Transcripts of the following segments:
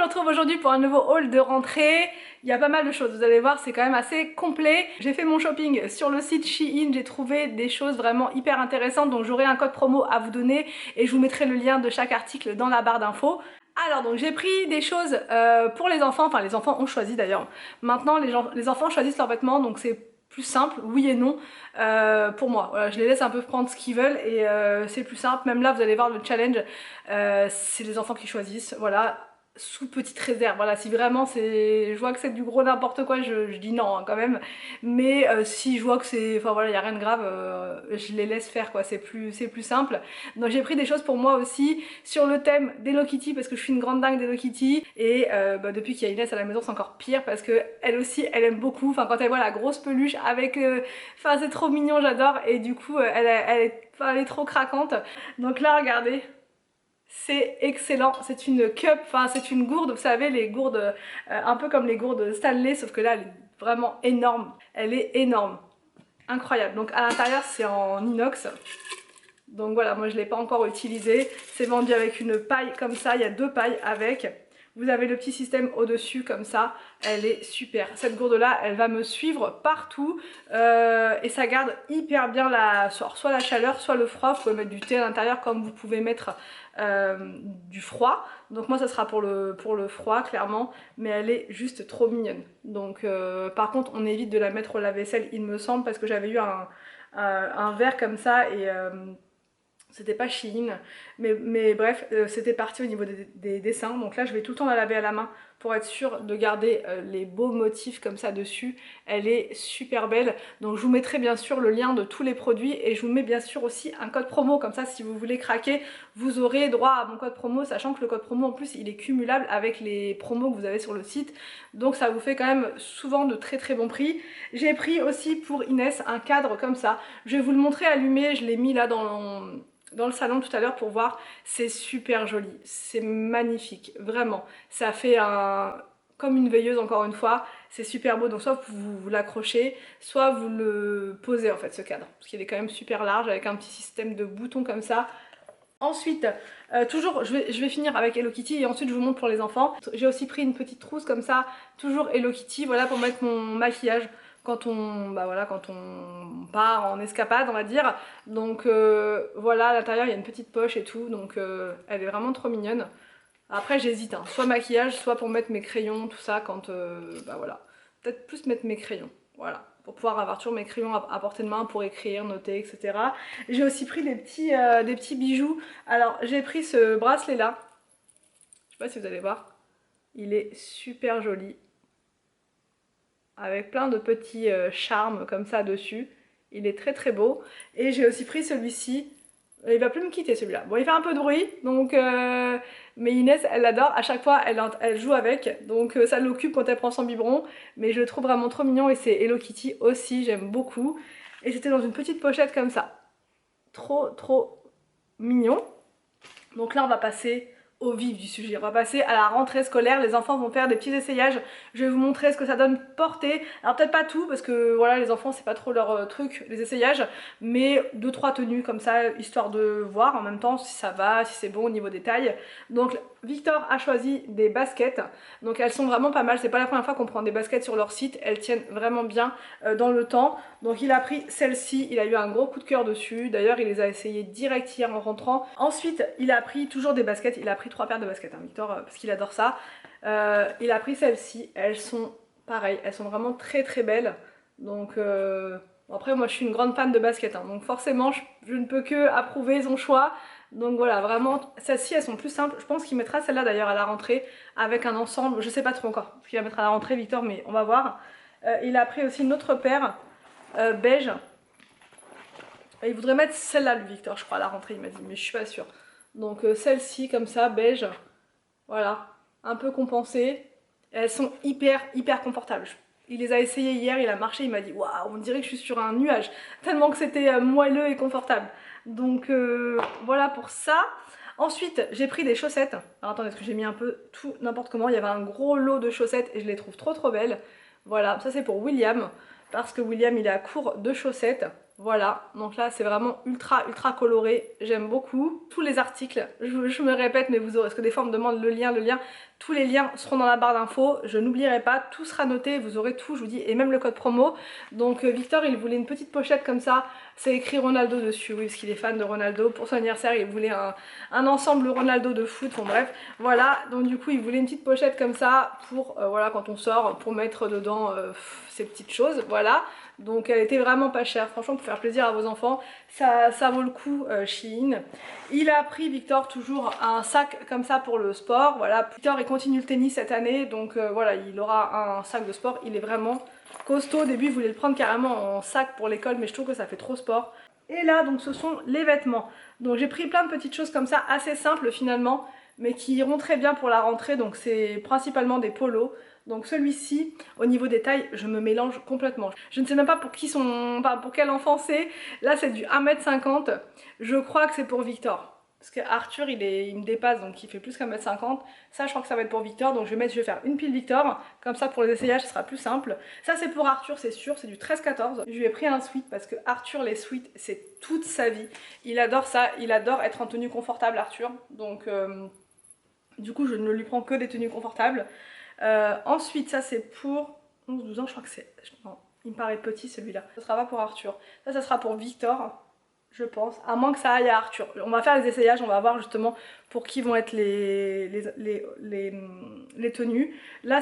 je retrouve aujourd'hui pour un nouveau haul de rentrée. Il y a pas mal de choses, vous allez voir, c'est quand même assez complet. J'ai fait mon shopping sur le site Shein, j'ai trouvé des choses vraiment hyper intéressantes, donc j'aurai un code promo à vous donner et je vous mettrai le lien de chaque article dans la barre d'infos. Alors donc j'ai pris des choses pour les enfants, enfin les enfants ont choisi d'ailleurs. Maintenant les enfants choisissent leurs vêtements, donc c'est plus simple, oui et non, pour moi. Voilà, je les laisse un peu prendre ce qu'ils veulent et c'est plus simple. Même là vous allez voir le challenge, c'est les enfants qui choisissent, voilà, sous petite réserve. Voilà, si vraiment je vois que c'est du gros n'importe quoi, je dis non hein, quand même. Mais si je vois que c'est, enfin voilà, il y a rien de grave, je les laisse faire quoi. C'est plus simple. Donc j'ai pris des choses pour moi aussi sur le thème d'Hello Kitty parce que je suis une grande dingue d'Hello Kitty et depuis qu'il y a Inès à la maison c'est encore pire parce que elle aussi elle aime beaucoup. Enfin quand elle voit la grosse peluche avec, enfin c'est trop mignon, j'adore et du coup elle est trop craquante. Donc là regardez. C'est excellent, c'est une cup, enfin c'est une gourde, vous savez les gourdes un peu comme les gourdes Stanley sauf que là elle est vraiment énorme, elle est énorme, incroyable. Donc à l'intérieur c'est en inox, donc voilà moi je ne l'ai pas encore utilisé, c'est vendu avec une paille comme ça, il y a deux pailles avec. Vous avez le petit système au-dessus comme ça, elle est super. Cette gourde-là, elle va me suivre partout et ça garde hyper bien soit la chaleur, soit le froid. Vous pouvez mettre du thé à l'intérieur comme vous pouvez mettre du froid. Donc moi, ça sera pour le froid, clairement. Mais elle est juste trop mignonne. Donc par contre, on évite de la mettre au lave-vaisselle, il me semble, parce que j'avais eu un verre comme ça et... c'était pas Shein, mais bref, c'était parti au niveau des dessins. Donc là, je vais tout le temps la laver à la main pour être sûre de garder les beaux motifs comme ça dessus. Elle est super belle. Donc je vous mettrai bien sûr le lien de tous les produits et je vous mets bien sûr aussi un code promo. Comme ça, si vous voulez craquer, vous aurez droit à mon code promo, sachant que le code promo en plus, il est cumulable avec les promos que vous avez sur le site. Donc ça vous fait quand même souvent de très très bons prix. J'ai pris aussi pour Inès un cadre comme ça. Je vais vous le montrer allumé, je l'ai mis là dans le salon tout à l'heure pour voir, c'est super joli, c'est magnifique, vraiment. Ça fait comme une veilleuse encore une fois, c'est super beau, donc soit vous l'accrochez, soit vous le posez en fait ce cadre, parce qu'il est quand même super large avec un petit système de boutons comme ça. Ensuite, toujours, je vais finir avec Hello Kitty et ensuite je vous montre pour les enfants. J'ai aussi pris une petite trousse comme ça, toujours Hello Kitty, voilà pour mettre mon maquillage quand quand on part en escapade on va dire. Donc voilà, à l'intérieur il y a une petite poche et tout, donc elle est vraiment trop mignonne. Après j'hésite, hein, soit maquillage, soit pour mettre mes crayons, tout ça quand, voilà. Peut-être plus mettre mes crayons, voilà. Pour pouvoir avoir toujours mes crayons à portée de main pour écrire, noter, etc. J'ai aussi pris des petits bijoux. Alors j'ai pris ce bracelet là. Je sais pas si vous allez voir. Il est super joli. Avec plein de petits charmes comme ça dessus. Il est très très beau. Et j'ai aussi pris celui-ci. Il va plus me quitter celui-là. Bon, il fait un peu de bruit, donc mais Inès, elle l'adore. À chaque fois, elle joue avec, donc ça l'occupe quand elle prend son biberon. Mais je le trouve vraiment trop mignon et c'est Hello Kitty aussi, j'aime beaucoup. Et c'était dans une petite pochette comme ça. Trop trop mignon. Donc là, on va passer au vif du sujet. On va passer à la rentrée scolaire. Les enfants vont faire des petits essayages. Je vais vous montrer ce que ça donne porter. Alors peut-être pas tout parce que voilà, les enfants c'est pas trop leur truc, les essayages, mais 2-3 tenues comme ça, histoire de voir en même temps si ça va, si c'est bon au niveau des tailles. Donc Victor a choisi des baskets. Donc elles sont vraiment pas mal. C'est pas la première fois qu'on prend des baskets sur leur site. Elles tiennent vraiment bien dans le temps. Donc il a pris celle-ci. Il a eu un gros coup de cœur dessus. D'ailleurs il les a essayées direct hier en rentrant. Ensuite il a pris toujours des baskets. Il a pris 3 paires de baskets, hein, Victor, parce qu'il adore ça. Il a pris celles-ci. Elles sont pareilles. Elles sont vraiment très très belles. Donc après moi je suis une grande fan de baskets. Hein, donc forcément je ne peux que approuver son choix. Donc voilà, vraiment, celles-ci elles sont plus simples. Je pense qu'il mettra celle-là d'ailleurs à la rentrée avec un ensemble, je sais pas trop encore ce qu'il va mettre à la rentrée Victor, mais on va voir. Il a pris aussi une autre paire beige. Et il voudrait mettre celle-là le Victor je crois à la rentrée il m'a dit, mais je suis pas sûre. Donc celle-ci comme ça, beige, voilà, un peu compensée. Elles sont hyper confortables. Il les a essayées hier, il a marché, il m'a dit waouh, on dirait que je suis sur un nuage, tellement que c'était moelleux et confortable. Donc voilà pour ça. Ensuite, j'ai pris des chaussettes. Alors attendez, parce que j'ai mis un peu tout n'importe comment. Il y avait un gros lot de chaussettes et je les trouve trop belles. Voilà, ça c'est pour William, parce que William il est à court de chaussettes. Voilà, donc là c'est vraiment ultra coloré, j'aime beaucoup. Tous les articles, je me répète mais vous aurez, parce que des fois on me demande le lien, tous les liens seront dans la barre d'infos, je n'oublierai pas, tout sera noté, vous aurez tout, je vous dis, et même le code promo. Donc Victor il voulait une petite pochette comme ça, c'est écrit Ronaldo dessus, oui parce qu'il est fan de Ronaldo. Pour son anniversaire il voulait un ensemble Ronaldo de foot, bon bref, voilà. Donc du coup il voulait une petite pochette comme ça pour, voilà, quand on sort, pour mettre dedans ces petites choses, voilà. Donc elle était vraiment pas chère, franchement pour faire plaisir à vos enfants, ça vaut le coup Shein. Il a pris Victor toujours un sac comme ça pour le sport, voilà. Victor il continue le tennis cette année, donc voilà, il aura un sac de sport, il est vraiment costaud. Au début il voulait le prendre carrément en sac pour l'école, mais je trouve que ça fait trop sport. Et là donc ce sont les vêtements, donc j'ai pris plein de petites choses comme ça, assez simples finalement, mais qui iront très bien pour la rentrée, donc c'est principalement des polos. Donc celui-ci, au niveau des tailles, je me mélange complètement. Je ne sais même pas pour qui pour quel enfant c'est. Là c'est du 1m50, je crois que c'est pour Victor. Parce que Arthur il me dépasse, donc il fait plus qu'1m50. Ça je crois que ça va être pour Victor, donc je vais faire une pile Victor. Comme ça pour les essayages ce sera plus simple. Ça c'est pour Arthur, c'est sûr, c'est du 13-14. Je lui ai pris un sweat parce que Arthur les sweats c'est toute sa vie. Il adore ça, il adore être en tenue confortable Arthur. Donc du coup je ne lui prends que des tenues confortables. Ensuite ça c'est pour 11-12 ans, je crois que c'est... Non, il me paraît petit celui-là. Ce sera pas pour Arthur. Ça sera pour Victor, je pense. À moins que ça aille à Arthur. On va faire les essayages, on va voir justement pour qui vont être les tenues. Là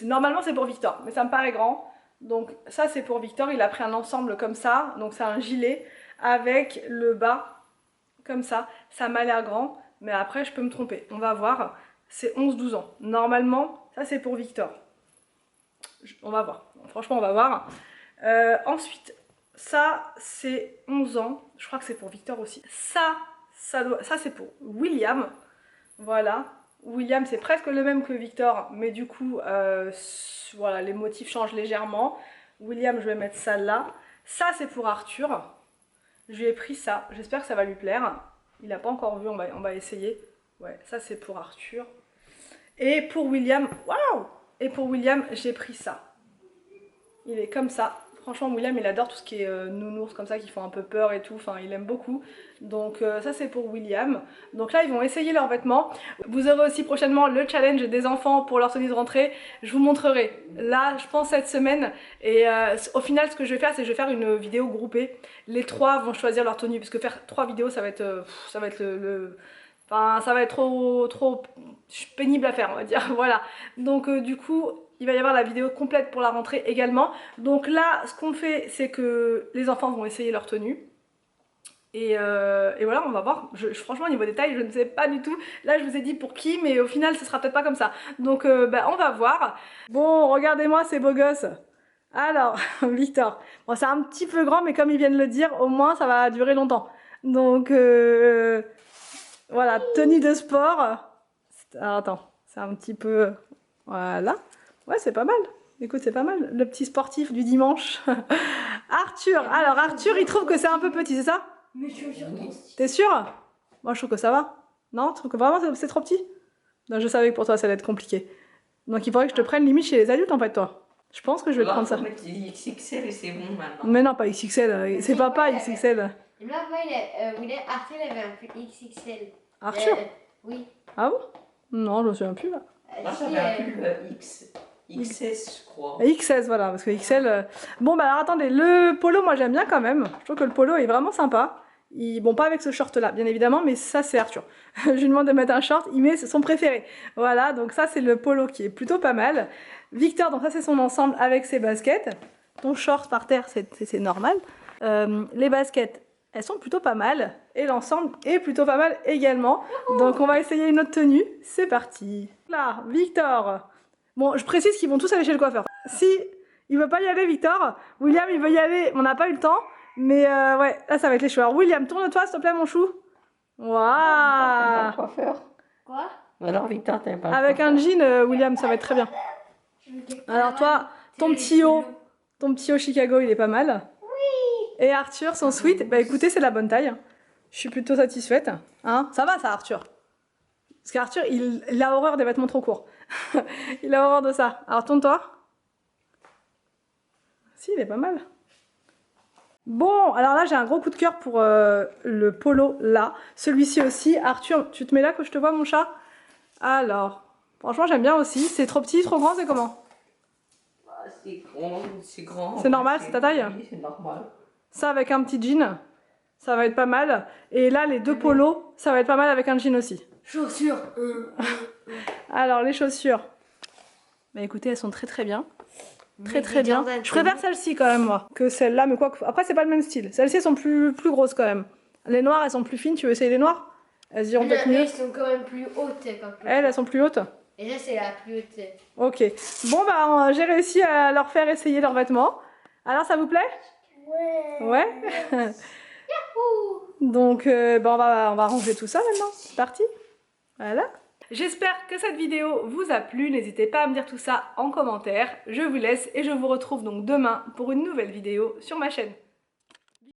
normalement c'est pour Victor, mais ça me paraît grand. Donc ça c'est pour Victor, il a pris un ensemble comme ça. Donc c'est un gilet avec le bas comme ça. Ça m'a l'air grand, mais après je peux me tromper. On va voir. C'est 11-12 ans. Normalement, ça c'est pour Victor. On va voir. Franchement, on va voir. Ensuite, ça c'est 11 ans. Je crois que c'est pour Victor aussi. Ça c'est pour William. Voilà. William, c'est presque le même que Victor, mais du coup, voilà, les motifs changent légèrement. William, je vais mettre ça là. Ça c'est pour Arthur. Je lui ai pris ça. J'espère que ça va lui plaire. Il n'a pas encore vu, on va essayer. Ouais, ça c'est pour Arthur. Et pour William, waouh! Et pour William, j'ai pris ça. Il est comme ça. Franchement, William, il adore tout ce qui est nounours comme ça, qui font un peu peur et tout. Enfin, il aime beaucoup. Donc ça, c'est pour William. Donc là, ils vont essayer leurs vêtements. Vous aurez aussi prochainement le challenge des enfants pour leur tenue de rentrée. Je vous montrerai. Là, je pense cette semaine. Et au final, ce que je vais faire, c'est que je vais faire une vidéo groupée. Les trois vont choisir leur tenue. Parce que faire 3 vidéos, ça va être Enfin, ça va être trop pénible à faire, on va dire. Voilà. Donc du coup, il va y avoir la vidéo complète pour la rentrée également. Donc là, ce qu'on fait, c'est que les enfants vont essayer leur tenue. Et voilà, on va voir. Franchement, au niveau détail, je ne sais pas du tout. Là, je vous ai dit pour qui, mais au final, ce sera peut-être pas comme ça. Donc, on va voir. Bon, regardez-moi ces beaux gosses. Alors, Victor. Bon, c'est un petit peu grand, mais comme ils viennent le dire, au moins, ça va durer longtemps. Donc, voilà, tenue de sport. Alors, attends, c'est un petit peu... Voilà. Ouais, c'est pas mal. Écoute, c'est pas mal. Le petit sportif du dimanche. Arthur. Alors, Arthur, il trouve que c'est un peu petit, c'est ça? Mais je suis sûre. T'es sûr? Moi, je trouve que ça va. Non? Tu trouves que vraiment c'est trop petit? Non, je savais que pour toi, ça allait être compliqué. Donc, il faudrait que je te prenne limite chez les adultes, en fait, toi. Je pense que je vais prendre ça. Mettre XXL et c'est bon maintenant. Mais non, pas XXL. C'est papa XXL. Et là, Arthur, il avait un peu XXL. Arthur? Oui. Ah bon? Non, je me souviens plus, là. Moi, j'avais un pull XS, je crois. XS, voilà, parce que XL... Bon, bah alors attendez, le polo, moi j'aime bien quand même. Je trouve que le polo est vraiment sympa. Bon, pas avec ce short-là, bien évidemment, mais ça, c'est Arthur. Je lui demande de mettre un short, il met son préféré. Voilà, donc ça, c'est le polo qui est plutôt pas mal. Victor, donc ça, c'est son ensemble avec ses baskets. Ton short par terre, c'est normal. Les baskets, elles sont plutôt pas mal. Et l'ensemble est plutôt pas mal également. Donc, on va essayer une autre tenue. C'est parti. Là, Victor... Bon, je précise qu'ils vont tous aller chez le coiffeur. Si il veut pas y aller, Victor, William, il veut y aller. On n'a pas eu le temps, mais ouais, là, ça va être les cheveux. Alors, William, tourne-toi, s'il te plaît, mon chou. Waouh. Coiffeur. Quoi? Alors, Victor, t'aimes pas. Avec un jean, William, ça va être très bien. Alors, toi, ton petit haut Chicago, il est pas mal. Oui. Et Arthur, son sweat, bah écoutez, c'est la bonne taille. Je suis plutôt satisfaite. Hein, ça va, ça, Arthur? Parce qu'Arthur, il a horreur des vêtements trop courts. Il a horreur de ça. Alors tourne-toi. Si, il est pas mal. Bon, alors là j'ai un gros coup de cœur pour le polo là. Celui-ci aussi. Arthur, tu te mets là que je te vois mon chat? Alors, franchement j'aime bien aussi. C'est trop petit, trop grand, c'est comment? C'est grand, c'est grand. C'est normal, c'est ta taille? Oui, c'est normal. Ça avec un petit jean, ça va être pas mal. Et là les deux polos, ça va être pas mal avec un jean aussi. Chaussures. Alors les chaussures. Bah écoutez, elles sont très très bien. Très bien. Je préfère celle-ci quand même moi que celle-là, mais quoi que... Après c'est pas le même style. Celles-ci elles sont plus grosses quand même. Les noires elles sont plus fines, tu veux essayer les noires? Elles iront peut-être mieux. Elles sont quand même plus hautes. Elles sont plus hautes? Et là c'est la plus haute. Ok. Bon bah j'ai réussi à leur faire essayer leurs vêtements. Alors ça vous plaît? Ouais. Donc bah, on va ranger tout ça maintenant. C'est parti. Voilà. J'espère que cette vidéo vous a plu. N'hésitez pas à me dire tout ça en commentaire. Je vous laisse et je vous retrouve donc demain pour une nouvelle vidéo sur ma chaîne.